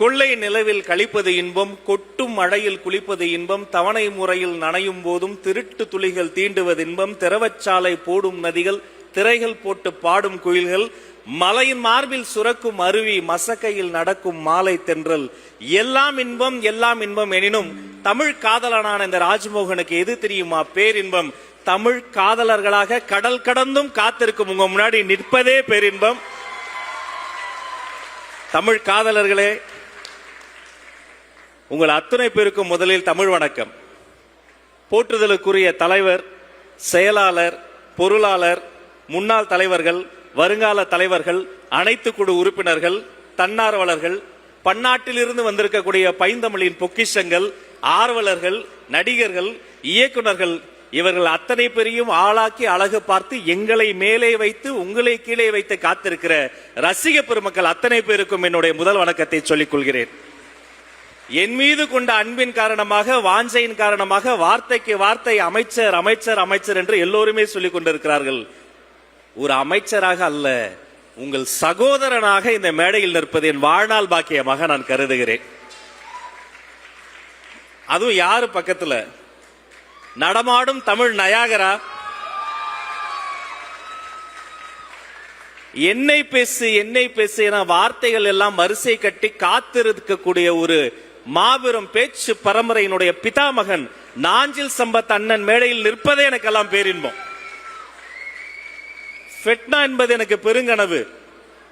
கொள்ளை நிலவில் கழிப்பது இன்பம், கொட்டும் மழையில் குளிப்பது இன்பம், தவணை முறையில் நனையும் போதும் திருட்டு துளிகள் தீண்டுவது இன்பம், திரவச்சாலை போடும் நதிகள், திரைகள் போட்டு பாடும் குயில்கள், மலையின் மார்பில் சுரக்கும் அருவி, மசக்கையில் நடக்கும் மாலை தென்றல், எல்லாம் இன்பம் எல்லாம் இன்பம் எனினும் தமிழ் காதலனான இந்த ராஜ்மோகனுக்கு எது தெரியுமா பேரின்பம்? தமிழ் காதலர்களாக கடல் கடந்தும் காத்திருக்கும் உங்க முன்னாடி நிற்பதே பேரின்பம். தமிழ் காதலர்களே, உங்கள் அத்தனை பேருக்கும் முதலில் தமிழ் வணக்கம். போற்றுதலுக்குரிய தலைவர், செயலாளர், பொருளாளர், முன்னாள் தலைவர்கள், வருங்கால தலைவர்கள், அனைத்து குழு உறுப்பினர்கள், தன்னார்வலர்கள், பன்னாட்டிலிருந்து வந்திருக்கக்கூடிய பைந்தமிழின் பொக்கிஷங்கள், ஆர்வலர்கள், நடிகர்கள், இயக்குநர்கள், இவர்கள் அத்தனை பேரையும் ஆளாக்கி அழகு பார்த்து எங்களை மேலே வைத்து உங்களை கீழே வைத்து காத்திருக்கிற ரசிக பெருமக்கள் அத்தனை பேருக்கும் என்னுடைய முதல் வணக்கத்தை சொல்லிக் கொள்கிறேன். என் மீது கொண்ட அன்பின் காரணமாக, வாஞ்சையின் காரணமாக வார்த்தைக்கு வார்த்தை அமைச்சர் அமைச்சர் அமைச்சர் என்று எல்லோருமே சொல்லிக் கொண்டிருக்கிறார்கள். ஒரு அமைச்சராக அல்ல, உங்கள் சகோதரனாக இந்த மேடையில் நிற்பது என் வாழ்நாள் பாக்கியமாக நான் கருதுகிறேன். அதுவும் யாரு பக்கத்துல? நடமாடும் தமிழ் நயாகரா. என்னை பேசு என்னை பேசு என வார்த்தைகள் எல்லாம் வரிசை கட்டி காத்திருக்கக்கூடிய ஒரு மாபெரும் பேச்சு பரம்பரையினுடைய பிதாமகன் நாஞ்சில் சம்பத் அண்ணன் மேடையில் நிற்பதே எனக்கெல்லாம் பேரின்பம். ஃபெட்னா என்பது எனக்கு பெருங்கனவு.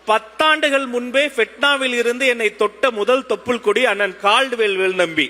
10 ஆண்டுகள் முன்பே ஃபெட்னாவில் இருந்து என்னை தொட்ட முதல் தொப்புள் கொடி அண்ணன் கால்டுவெல் நம்பி.